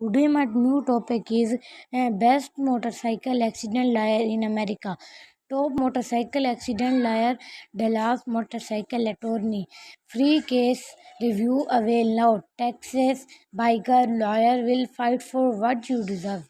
Today my new topic is best motorcycle accident lawyer in America. Top motorcycle accident lawyer, Dallas motorcycle attorney. Free case review avail now. Texas biker lawyer will fight for what you deserve.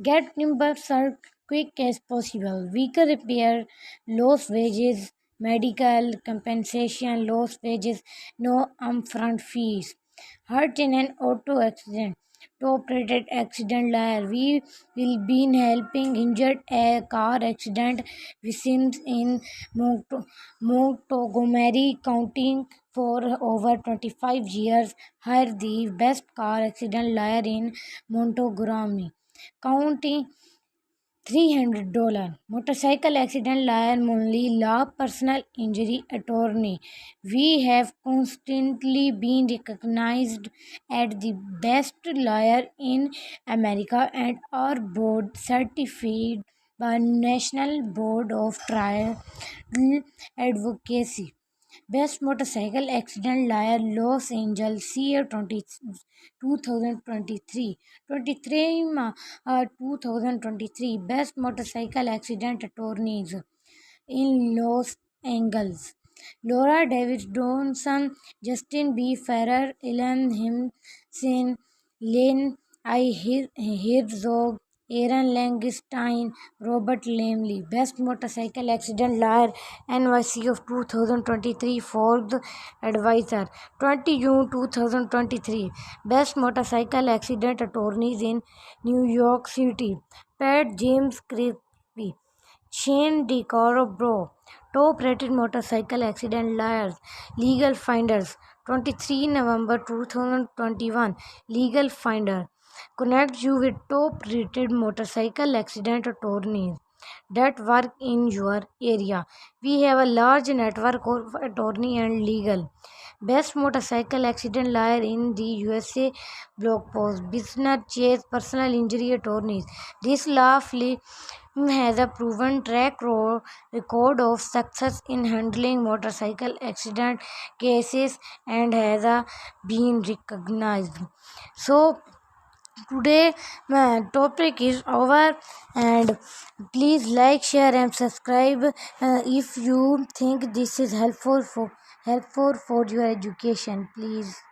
Get numbers are quick as possible. Vehicle repair, lost wages, medical compensation, lost wages, no upfront fees. Hurt in an auto accident. Top rated accident lawyer. We will be helping injured a car accident victims in Montgomery County for over 25 years. Hire the best car accident lawyer in Montgomery County. $300. Motorcycle accident lawyer only law personal injury attorney. We have constantly been recognized as the best lawyer in America and are board certified by National Board of Trial Advocacy. Best Motorcycle Accident Lawyer Los Angeles year 2023 2023 Best Motorcycle Accident Attorneys in Los Angeles. Laura Davis Johnson, Justin B. Ferrer, Ellen Himson, Lynn Herzog, Aaron Langstein, Robert Lamley. Best Motorcycle Accident Lawyer NYC of 2023 Forbes Advisor 20 June 2023. Best Motorcycle Accident Attorneys in New York City. Pat James Crispy, Shane DeCorobro. Top rated motorcycle accident lawyers. Legal Finders 23 November 2021. Legal Finder connects you with top rated motorcycle accident attorneys that work in your area. We have a large network of attorney and legal. Best motorcycle accident lawyer in the USA blog post. Business Chase personal injury attorneys. This law firm has a proven record of success in handling motorcycle accident cases and has been recognized. So today my topic is over, and please like, share and subscribe if you think this is helpful for your education. Please.